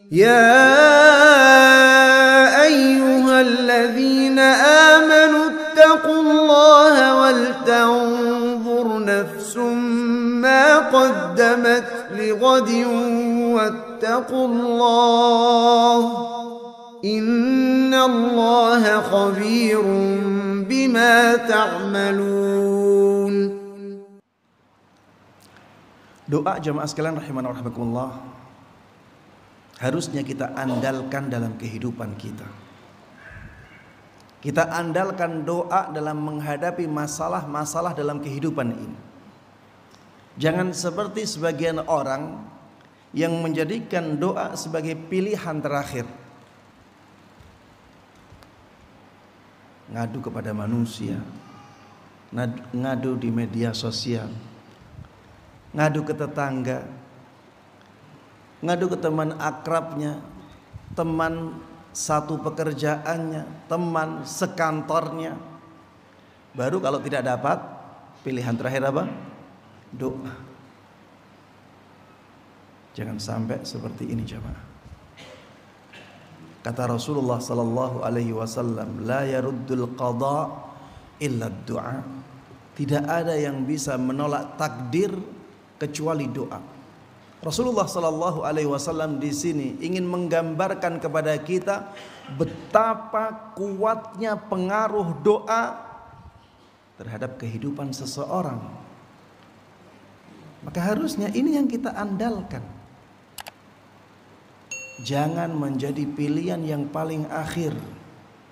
يا أيها الذين آمنوا اتقوا الله ولتنظر نفس ما قدمت لغد واتقوا الله إن الله خبير بما تعملون. Doa jamaah sekalian rahimana wa rahimakumullah harusnya kita andalkan dalam kehidupan kita. Kita andalkan doa dalam menghadapi masalah-masalah dalam kehidupan ini. Jangan seperti sebagian orang yang menjadikan doa sebagai pilihan terakhir. Ngadu kepada manusia, ngadu di media sosial, ngadu ke tetangga, ngadu ke teman akrabnya, teman satu pekerjaannya, teman sekantornya. Baru kalau tidak dapat, pilihan terakhir apa? Doa. Jangan sampai seperti ini jemaah. Kata Rasulullah sallallahu alaihi wasallam, la yaruddul qada illa du'a. Tidak ada yang bisa menolak takdir kecuali doa. Rasulullah sallallahu alaihi wasallam di sini ingin menggambarkan kepada kita betapa kuatnya pengaruh doa terhadap kehidupan seseorang. Maka harusnya ini yang kita andalkan. Jangan menjadi pilihan yang paling akhir.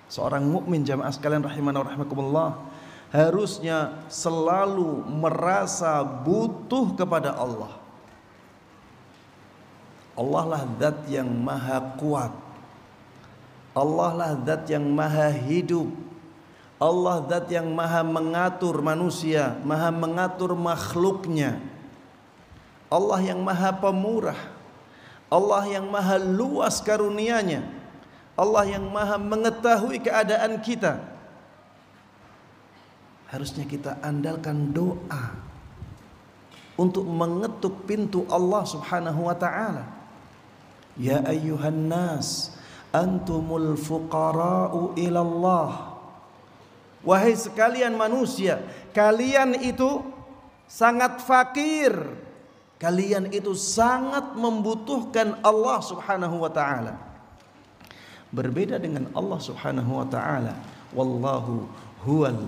Seorang mukmin jamaah sekalian rahimana wa rahimakumullah harusnya selalu merasa butuh kepada Allah. Allah lah zat yang maha kuat. Allah lah zat yang maha hidup. Allah zat yang maha mengatur manusia, maha mengatur makhluknya. Allah yang maha pemurah. Allah yang maha luas karunia-Nya. Allah yang maha mengetahui keadaan kita. Harusnya kita andalkan doa untuk mengetuk pintu Allah Subhanahu wa taala. Ya ayyuhan nas antumul fuqara'u ilallah. Wahai sekalian manusia, kalian itu sangat fakir. Kalian itu sangat membutuhkan Allah Subhanahu wa taala. Berbeda dengan Allah Subhanahu wa taala, wallahu huwal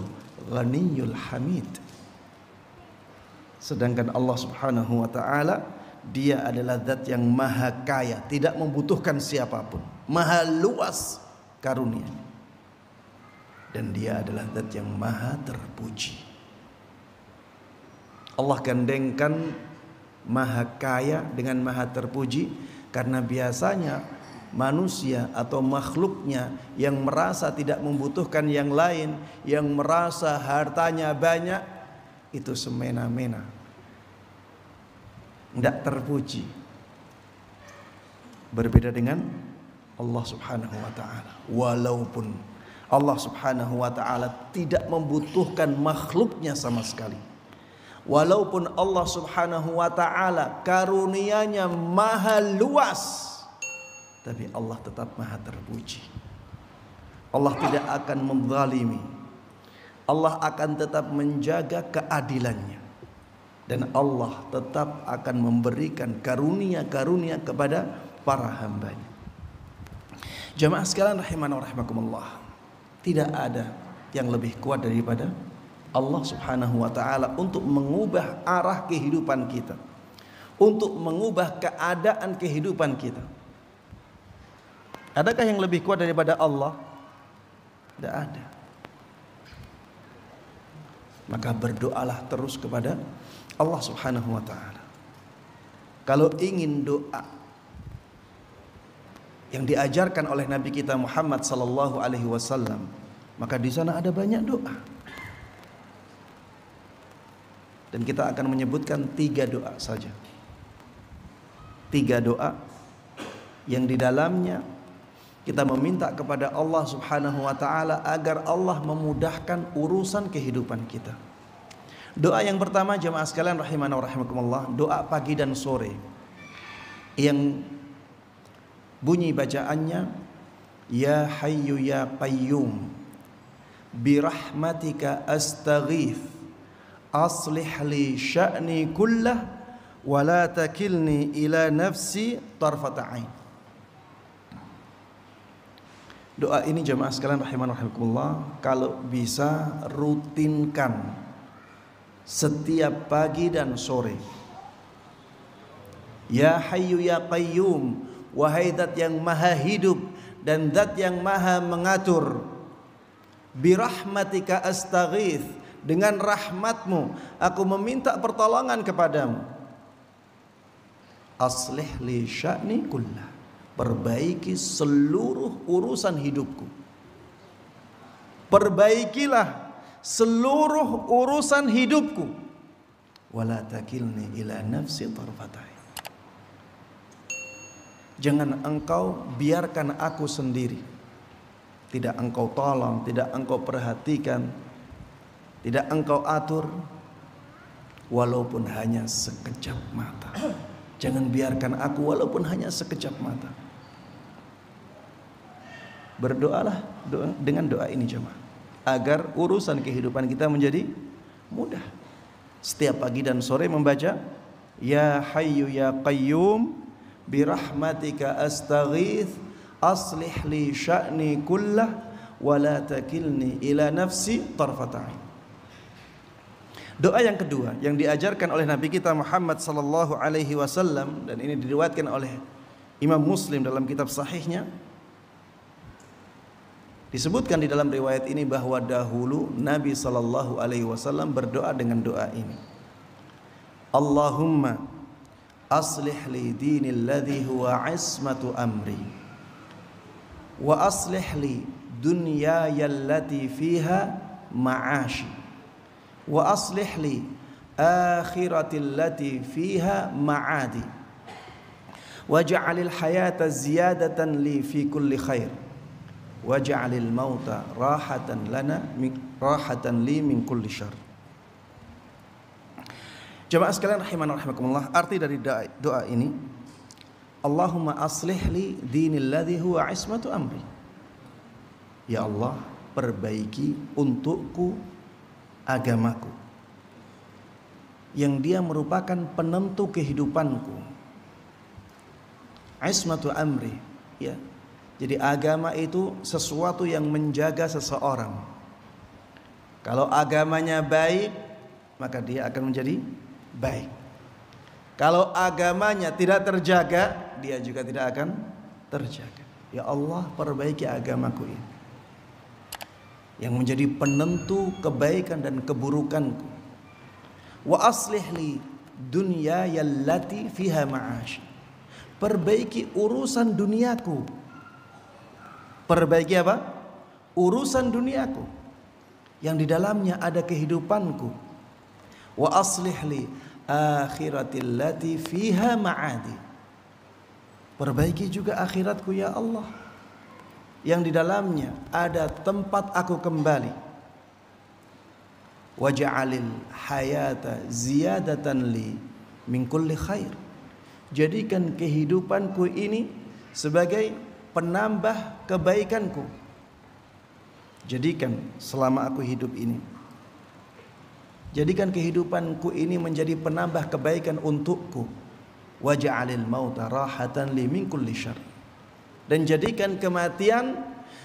ghaniyyul hamid. Sedangkan Allah Subhanahu wa taala, Dia adalah zat yang maha kaya, tidak membutuhkan siapapun, maha luas karunia. Dan Dia adalah zat yang maha terpuji. Allah gandengkan maha kaya dengan maha terpuji karena biasanya manusia atau makhluknya yang merasa tidak membutuhkan yang lain, yang merasa hartanya banyak, itu semena-mena, tidak terpuji. Berbeda dengan Allah Subhanahu wa taala. Walaupun Allah Subhanahu wa taala tidak membutuhkan makhluknya sama sekali. Walaupun Allah Subhanahu wa ta'ala karunia-Nya maha luas, tapi Allah tetap maha terpuji. Allah tidak akan menzalimi. Allah akan tetap menjaga keadilan-Nya. Dan Allah tetap akan memberikan karunia-karunia kepada para hamba-Nya. Jamaah sekalian rahimana wa rahimakumullah, tidak ada yang lebih kuat daripada Allah Subhanahu wa taala untuk mengubah arah kehidupan kita, untuk mengubah keadaan kehidupan kita. Adakah yang lebih kuat daripada Allah? Tidak ada. Maka berdoalah terus kepada Allah Subhanahu wa taala. Kalau ingin doa yang diajarkan oleh Nabi kita Muhammad sallallahu alaihi wasallam, maka di sana ada banyak doa. Dan kita akan menyebutkan 3 doa saja. 3 doa yang di dalamnya kita meminta kepada Allah Subhanahu wa taala agar Allah memudahkan urusan kehidupan kita. Doa yang pertama jemaah sekalian rahimana wa rahimakumullah, doa pagi dan sore yang Bunyi bacaannya, Ya Hayyu Ya Qayyum birahmatika astaghith aslih li sya'ni kullah wa la takilni ila nafsi tarfata ain. Doa ini jemaah sekalian rahimanallah, kalau bisa rutinkan setiap pagi dan sore. Ya Hayyu Ya Qayyum, wahai Zat yang maha hidup dan Zat yang maha mengatur. Birahmatika astaghith, dengan rahmatmu aku meminta pertolongan kepadamu. Aslih li sya'ni kullah, perbaiki seluruh urusan hidupku. Perbaikilah seluruh urusan hidupku. Wala takilni ila nafsi tarfatai, jangan engkau biarkan aku sendiri. Tidak engkau tolong, tidak engkau perhatikan, tidak engkau atur, walaupun hanya sekejap mata. Jangan biarkan aku walaupun hanya sekejap mata. Berdoalah dengan doa ini jemaah, agar urusan kehidupan kita menjadi mudah. Setiap pagi dan sore membaca Ya Hayyu Ya Qayyum birahmatika astaghith aslih li sya'ni kullah wa la takilni ila nafsi tarfata ain. Doa yang kedua yang diajarkan oleh Nabi kita Muhammad sallallahu alaihi wasallam, dan ini diriwayatkan oleh Imam Muslim dalam kitab sahihnya. Disebutkan di dalam riwayat ini bahwa dahulu Nabi sallallahu alaihi wasallam berdoa dengan doa ini. Allahumma aslih li dinil ladzi huwa ismatu amri wa aslih li dunyaya allati fiha ma'ashi wa aslih li akhirati allati fiha ma'adi waj'alil hayata ziyadatan li fi kulli khair waj'alil mauta rahatan li min kulli syarr. Jemaah sekalian rahimanallah, arti dari doa ini, Allahumma aslih li dinil ladzi huwa ismatu amri. Ya Allah, perbaiki untukku agamaku yang dia merupakan penentu kehidupanku. Ismatu amri, ya. Jadi agama itu sesuatu yang menjaga seseorang. Kalau agamanya baik, maka dia akan menjadi baik. Kalau agamanya tidak terjaga, dia juga tidak akan terjaga. Ya Allah, perbaiki agamaku ini yang menjadi penentu kebaikan dan keburukanku. Wa aslih li dunyaya allati fiha ma'ash. Perbaiki urusan duniaku. Perbaiki apa? Urusan duniaku yang di dalamnya ada kehidupanku. Wa aslih li akhiratil lati fiha ma'adi. Perbaiki juga akhiratku ya Allah, yang di dalamnya ada tempat aku kembali. Waj'alil hayata ziyadatan li min kulli khair. Jadikan kehidupanku ini sebagai penambah kebaikanku. Jadikan selama aku hidup ini, jadikan kehidupanku ini menjadi penambah kebaikan untukku. Waj'alil mauta rahatan li min kulli syarr. Dan jadikan kematian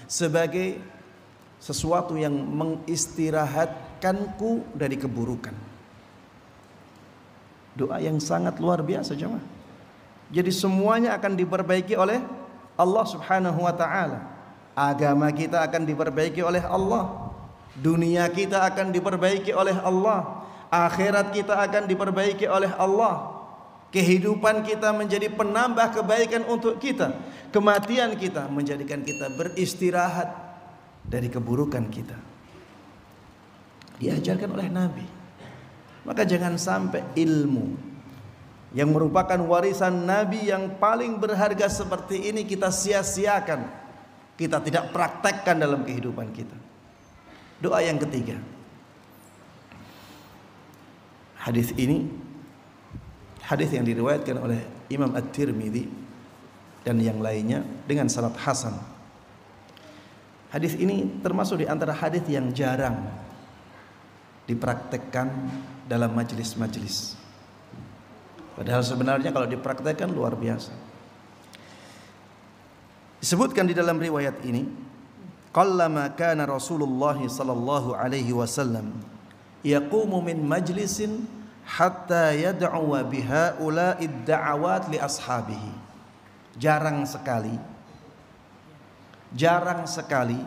sebagai sesuatu yang mengistirahatkanku dari keburukan. Doa yang sangat luar biasa jemaah. Jadi semuanya akan diperbaiki oleh Allah Subhanahu wa taala. Agama kita akan diperbaiki oleh Allah. Dunia kita akan diperbaiki oleh Allah. Akhirat kita akan diperbaiki oleh Allah. Kehidupan kita menjadi penambah kebaikan untuk kita. Kematian kita menjadikan kita beristirahat dari keburukan kita. Diajarkan oleh Nabi. Maka jangan sampai ilmu yang merupakan warisan Nabi yang paling berharga seperti ini kita sia-siakan. Kita tidak praktekkan dalam kehidupan kita. Doa yang ketiga. Hadis ini hadis yang diriwayatkan oleh Imam At-Tirmidzi dan yang lainnya dengan sanad hasan. Hadis ini termasuk di antara hadis yang jarang dipraktekkan dalam majelis-majelis. Padahal sebenarnya kalau dipraktekkan luar biasa. Disebutkan di dalam riwayat ini, qallama kana Rasulullah sallallahu alaihi wasallam yaqumu min majlisin hatta yad'uwa bihaula'id da'awat li ashabihi. Jarang sekali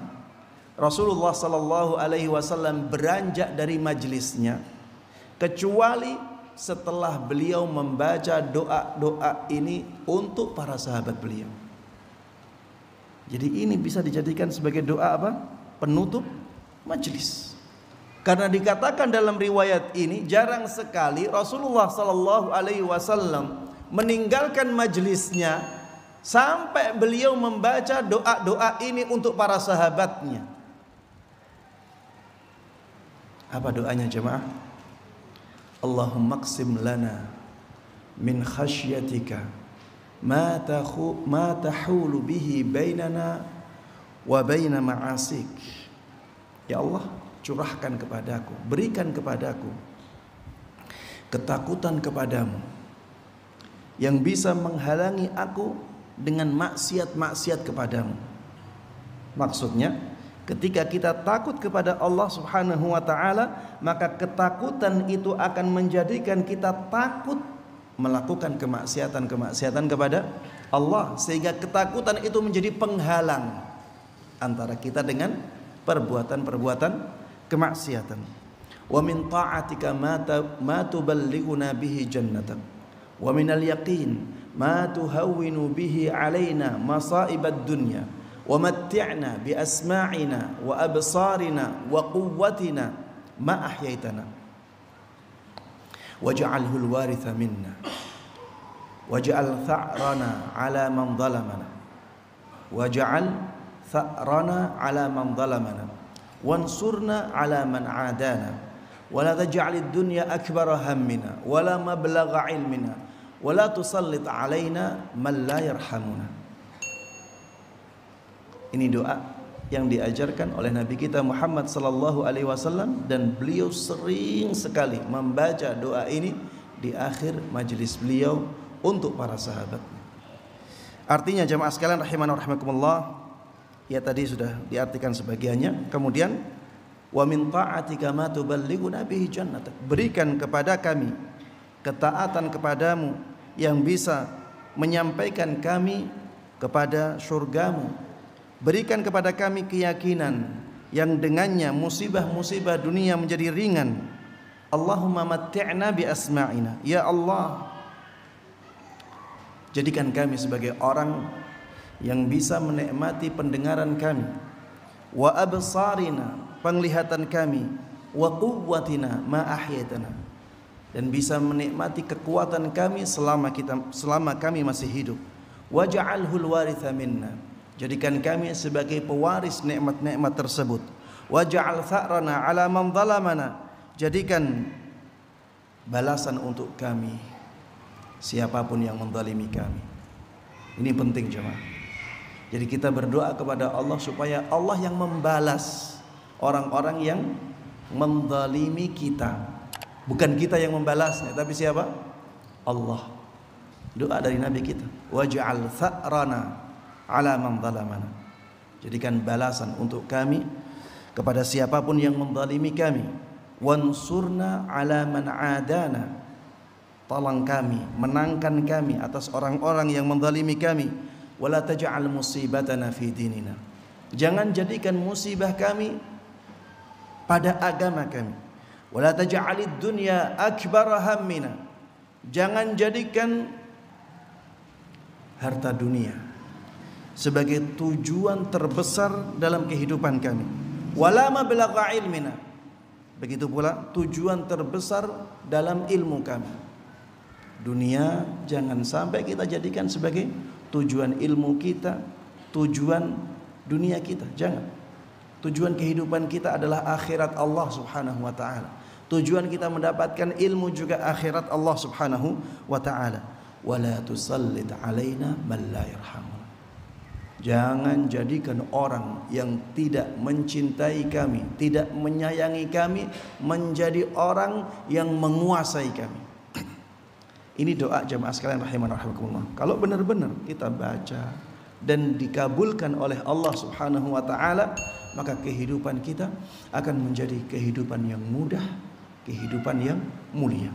Rasulullah sallallahu alaihi wasallam beranjak dari majelisnya kecuali setelah beliau membaca doa-doa ini untuk para sahabat beliau. Jadi ini bisa dijadikan sebagai doa apa? Penutup majelis. Karena dikatakan dalam riwayat ini jarang sekali Rasulullah sallallahu alaihi wasallam meninggalkan majelisnya sampai beliau membaca doa-doa ini untuk para sahabatnya. Apa doanya jemaah? Allahumma qsim lana min khasyatika ma tahulu bihi bainana wa baina ma'asik. Ya Allah, curahkan kepadaku, berikan kepadaku ketakutan kepadamu yang bisa menghalangi aku dengan maksiat-maksiat kepadamu. Maksudnya, ketika kita takut kepada Allah Subhanahu wa taala, maka ketakutan itu akan menjadikan kita takut melakukan kemaksiatan kepada Allah, sehingga ketakutan itu menjadi penghalang antara kita dengan perbuatan-perbuatan kemaksiatan. Wa min ta'atika ma tuballighuna bihi jannatak wa minal yaqin ma tuhawwinu bihi alaina masa'ibad dunya wa matti'na bi asma'ina wa absarina wa quwwatina ma ahyaitana waj'alhu al-waritha minna waj'al tha'rana 'ala man dhalamana waj'al tha'rana 'ala man dhalamana wansurna 'ala man 'adana wa la taj'alid dunya akbara hammina wa la mablagha 'ilmina wa la tusallit 'alaina man la yarhamuna. Ini doa yang diajarkan oleh Nabi kita Muhammad sallallahu alaihi wasallam, dan beliau sering sekali membaca doa ini di akhir majelis beliau untuk para sahabat. Artinya jemaah sekalian rahimana rahimakumullah, ya tadi sudah diartikan sebagiannya. Kemudian wa min ta'atika ma tuballighuna bihi jannatak, berikan kepada kami ketaatan kepadamu yang bisa menyampaikan kami kepada surgamu. Berikan kepada kami keyakinan yang dengannya musibah-musibah dunia menjadi ringan. Allahumma matti'na bi asma'ina, ya Allah, jadikan kami sebagai orang yang bisa menikmati pendengaran kami, wa absarina, penglihatan kami, wa quwwatina ma ahyaitana, dan bisa menikmati kekuatan kami selama kami masih hidup. Waj'alhul waritha minna, jadikan kami sebagai pewaris nikmat-nikmat tersebut. Waj'al tha'rana 'ala man dhalamana, jadikan balasan untuk kami siapapun yang menzalimi kami. Ini penting jemaah. Jadi kita berdoa kepada Allah supaya Allah yang membalas orang-orang yang menzalimi kita. Bukan kita yang membalasnya, tapi siapa? Allah. Doa dari Nabi kita. Waj'al tha'rana 'ala man dhalamana, jadikan balasan untuk kami kepada siapapun yang menzalimi kami. Wansurna 'ala man 'adana, tolong kami, menangkan kami atas orang-orang yang menzalimi kami. Wala taj'al musibatana fi dinina, jangan jadikan musibah kami pada agama kami. Wala taj'alid dunya akbara hammina, jangan jadikan harta dunia sebagai tujuan terbesar dalam kehidupan kami. Wala mablagha ilmina, begitu pula tujuan terbesar dalam ilmu kami. Dunia jangan sampai kita jadikan sebagai tujuan ilmu kita, tujuan dunia kita, jangan. Tujuan kehidupan kita adalah akhirat Allah Subhanahu wa taala. Tujuan kita mendapatkan ilmu juga akhirat Allah Subhanahu wa taala. wa la tusallit alaina man la yarhamuna. Jangan jadikan orang yang tidak mencintai kami, tidak menyayangi kami, menjadi orang yang menguasai kami. Ini doa jamaah sekalian rahimanallah. Kalau benar-benar kita baca dan dikabulkan oleh Allah Subhanahu wa taala, maka kehidupan kita akan menjadi kehidupan yang mudah, kehidupan yang mulia.